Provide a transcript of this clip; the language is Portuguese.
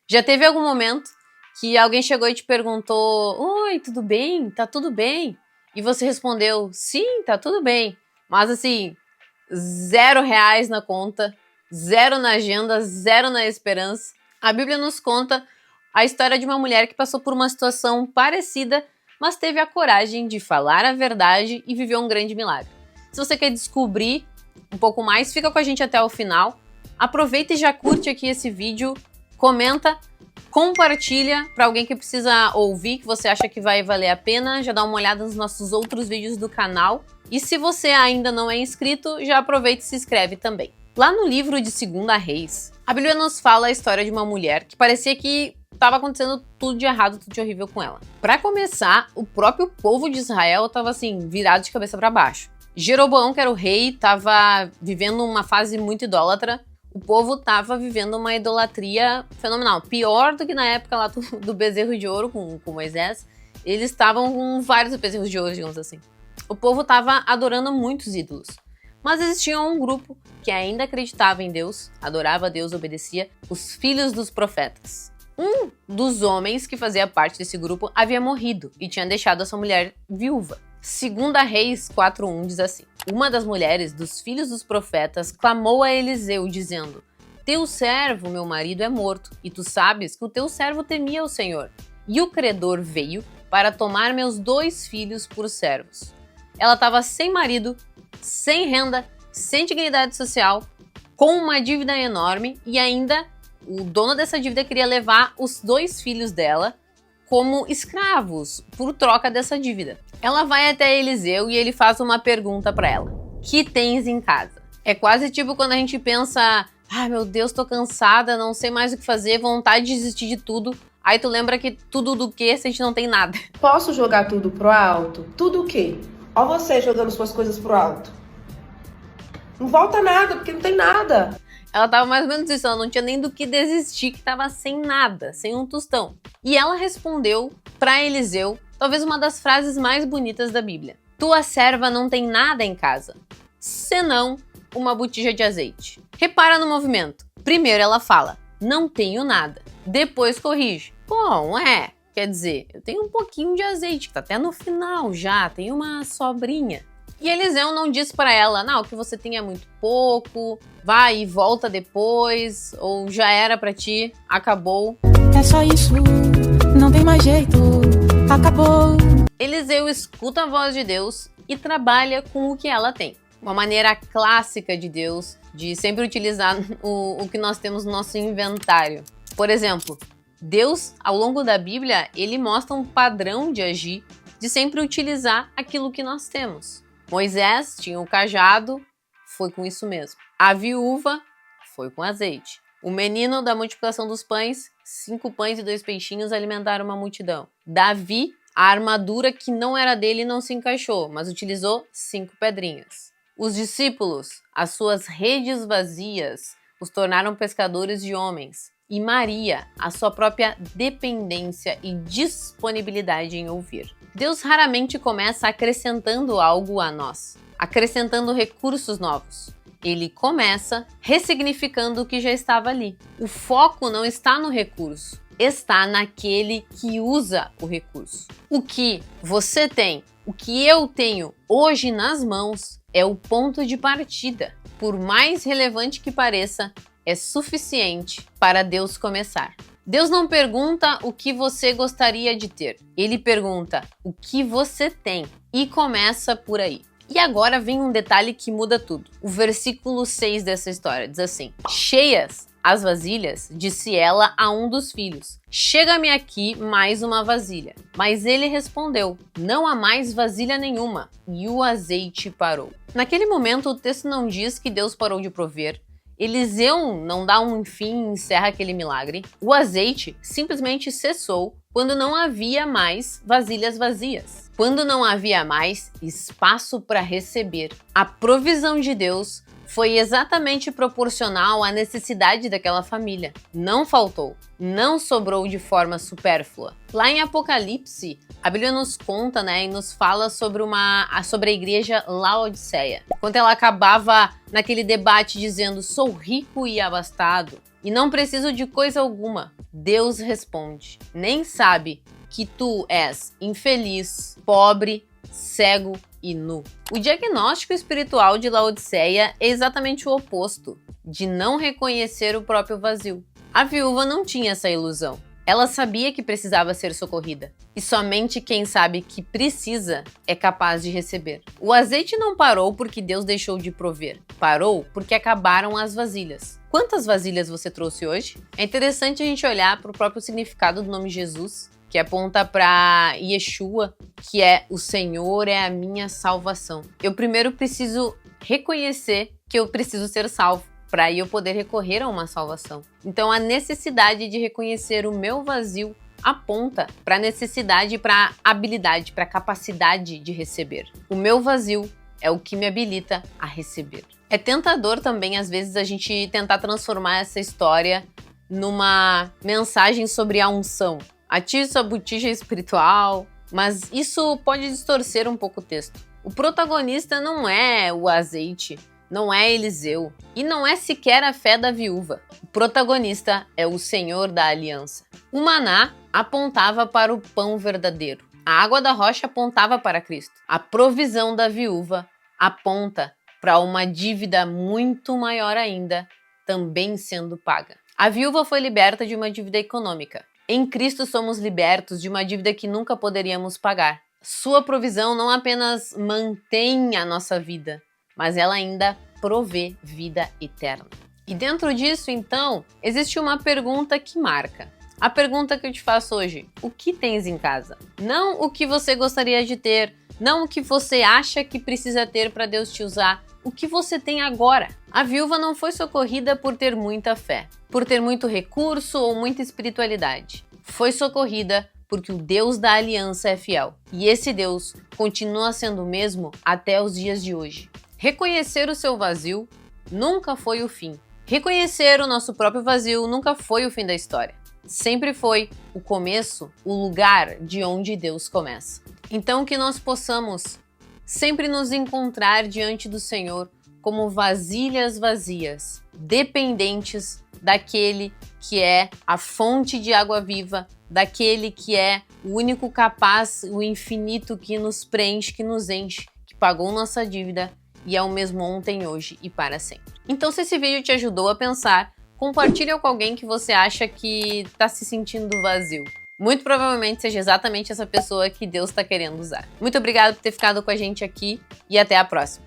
Já teve algum momento que alguém chegou e te perguntou: Oi, tudo bem? Tá tudo bem? E você respondeu: Sim, tá tudo bem. Mas assim, R$0 na conta, 0 na agenda, 0 na esperança. A Bíblia nos conta a história de uma mulher que passou por uma situação parecida, mas teve a coragem de falar a verdade e viveu um grande milagre. Se você quer descobrir um pouco mais, fica com a gente até o final. Aproveita e já curte aqui esse vídeo, comenta, compartilha para alguém que precisa ouvir, que você acha que vai valer a pena, já dá uma olhada nos nossos outros vídeos do canal. E se você ainda não é inscrito, já aproveita e se inscreve também. Lá no livro de 2 Reis, a Bíblia nos fala a história de uma mulher que parecia que estava acontecendo tudo de errado, tudo de horrível com ela. Para começar, o próprio povo de Israel estava assim, virado de cabeça para baixo. Jeroboão, que era o rei, estava vivendo uma fase muito idólatra. O povo estava vivendo uma idolatria fenomenal. Pior do que na época lá do bezerro de ouro com Moisés. Eles estavam com vários bezerros de ouro, digamos assim. O povo estava adorando muitos ídolos. Mas existia um grupo que ainda acreditava em Deus, adorava a Deus, obedecia, os filhos dos profetas. Um dos homens que fazia parte desse grupo havia morrido e tinha deixado a sua mulher viúva. 2 Reis 4:1 diz assim: Uma das mulheres dos filhos dos profetas clamou a Eliseu, dizendo: Teu servo, meu marido, é morto, e tu sabes que o teu servo temia o Senhor. E o credor veio para tomar meus 2 filhos por servos. Ela estava sem marido, sem renda, sem dignidade social, com uma dívida enorme e ainda o dono dessa dívida queria levar os 2 filhos dela como escravos por troca dessa dívida. Ela vai até Eliseu e ele faz uma pergunta para ela: que tens em casa? É quase tipo quando a gente pensa: ai meu Deus, tô cansada, não sei mais o que fazer, vontade de desistir de tudo. Aí tu lembra que tudo do que se a gente não tem nada. Posso jogar tudo pro alto? Tudo o quê? Ó você jogando suas coisas pro alto. Não volta nada, porque não tem nada. Ela tava mais ou menos isso, ela não tinha nem do que desistir, que tava sem nada, sem um tostão. E ela respondeu para Eliseu, talvez uma das frases mais bonitas da Bíblia: Tua serva não tem nada em casa, senão uma botija de azeite. Repara no movimento. Primeiro ela fala: não tenho nada. Depois corrige: bom, quer dizer, eu tenho um pouquinho de azeite, que tá até no final já, tem uma sobrinha. E Eliseu não diz para ela: não, o que você tem é muito pouco, vai e volta depois, ou já era para ti, acabou. É só isso, não tem mais jeito, acabou. Eliseu escuta a voz de Deus e trabalha com o que ela tem. Uma maneira clássica de Deus de sempre utilizar o que nós temos no nosso inventário. Por exemplo, Deus, ao longo da Bíblia, ele mostra um padrão de agir, de sempre utilizar aquilo que nós temos. Moisés tinha o cajado, foi com isso mesmo. A viúva foi com azeite. O menino da multiplicação dos pães, 5 pães e 2 peixinhos alimentaram uma multidão. Davi, a armadura que não era dele não se encaixou, mas utilizou 5 pedrinhas. Os discípulos, as suas redes vazias, os tornaram pescadores de homens. E Maria, a sua própria dependência e disponibilidade em ouvir. Deus raramente começa acrescentando algo a nós, acrescentando recursos novos. Ele começa ressignificando o que já estava ali. O foco não está no recurso, está naquele que usa o recurso. O que você tem, o que eu tenho hoje nas mãos é o ponto de partida. Por mais relevante que pareça, é suficiente para Deus começar. Deus não pergunta o que você gostaria de ter. Ele pergunta o que você tem e começa por aí. E agora vem um detalhe que muda tudo. O versículo 6 dessa história diz assim: Cheias as vasilhas, disse ela a um dos filhos: chega-me aqui mais uma vasilha. Mas ele respondeu: não há mais vasilha nenhuma. E o azeite parou. Naquele momento, o texto não diz que Deus parou de prover. Eliseu não dá um fim e encerra aquele milagre. O azeite simplesmente cessou quando não havia mais vasilhas vazias. Quando não havia mais espaço para receber. A provisão de Deus foi exatamente proporcional à necessidade daquela família. Não faltou, não sobrou de forma supérflua. Lá em Apocalipse, a Bíblia nos conta, e nos fala sobre a igreja Laodiceia. Quando ela acabava naquele debate dizendo: sou rico e abastado, e não preciso de coisa alguma. Deus responde. Nem sabe que tu és infeliz, pobre, cego e nu. O diagnóstico espiritual de Laodiceia é exatamente o oposto, de não reconhecer o próprio vazio. A viúva não tinha essa ilusão. Ela sabia que precisava ser socorrida. E somente quem sabe que precisa é capaz de receber. O azeite não parou porque Deus deixou de prover. Parou porque acabaram as vasilhas. Quantas vasilhas você trouxe hoje? É interessante a gente olhar para o próprio significado do nome Jesus, que aponta para Yeshua, que é o Senhor é a minha salvação. Eu primeiro preciso reconhecer que eu preciso ser salvo, para eu poder recorrer a uma salvação. Então a necessidade de reconhecer o meu vazio aponta para a necessidade, para a habilidade, para a capacidade de receber. O meu vazio é o que me habilita a receber. É tentador também, às vezes, a gente tentar transformar essa história numa mensagem sobre a unção. Ative sua botija espiritual, mas isso pode distorcer um pouco o texto. O protagonista não é o azeite, não é Eliseu e não é sequer a fé da viúva. O protagonista é o Senhor da aliança. O maná apontava para o pão verdadeiro. A água da rocha apontava para Cristo. A provisão da viúva aponta para uma dívida muito maior ainda, também sendo paga. A viúva foi liberta de uma dívida econômica. Em Cristo somos libertos de uma dívida que nunca poderíamos pagar. Sua provisão não apenas mantém a nossa vida, mas ela ainda provê vida eterna. E dentro disso, então, existe uma pergunta que marca. A pergunta que eu te faço hoje: o que tens em casa? Não o que você gostaria de ter, não o que você acha que precisa ter para Deus te usar, o que você tem agora. A viúva não foi socorrida por ter muita fé, por ter muito recurso ou muita espiritualidade. Foi socorrida porque o Deus da aliança é fiel. E esse Deus continua sendo o mesmo até os dias de hoje. Reconhecer o seu vazio nunca foi o fim. Reconhecer o nosso próprio vazio nunca foi o fim da história. Sempre foi o começo, o lugar de onde Deus começa. Então que nós possamos sempre nos encontrar diante do Senhor como vasilhas vazias, dependentes daquele que é a fonte de água viva, daquele que é o único capaz, o infinito que nos preenche, que nos enche, que pagou nossa dívida e é o mesmo ontem, hoje e para sempre. Então, se esse vídeo te ajudou a pensar, compartilha com alguém que você acha que está se sentindo vazio. Muito provavelmente seja exatamente essa pessoa que Deus está querendo usar. Muito obrigada por ter ficado com a gente aqui e até a próxima.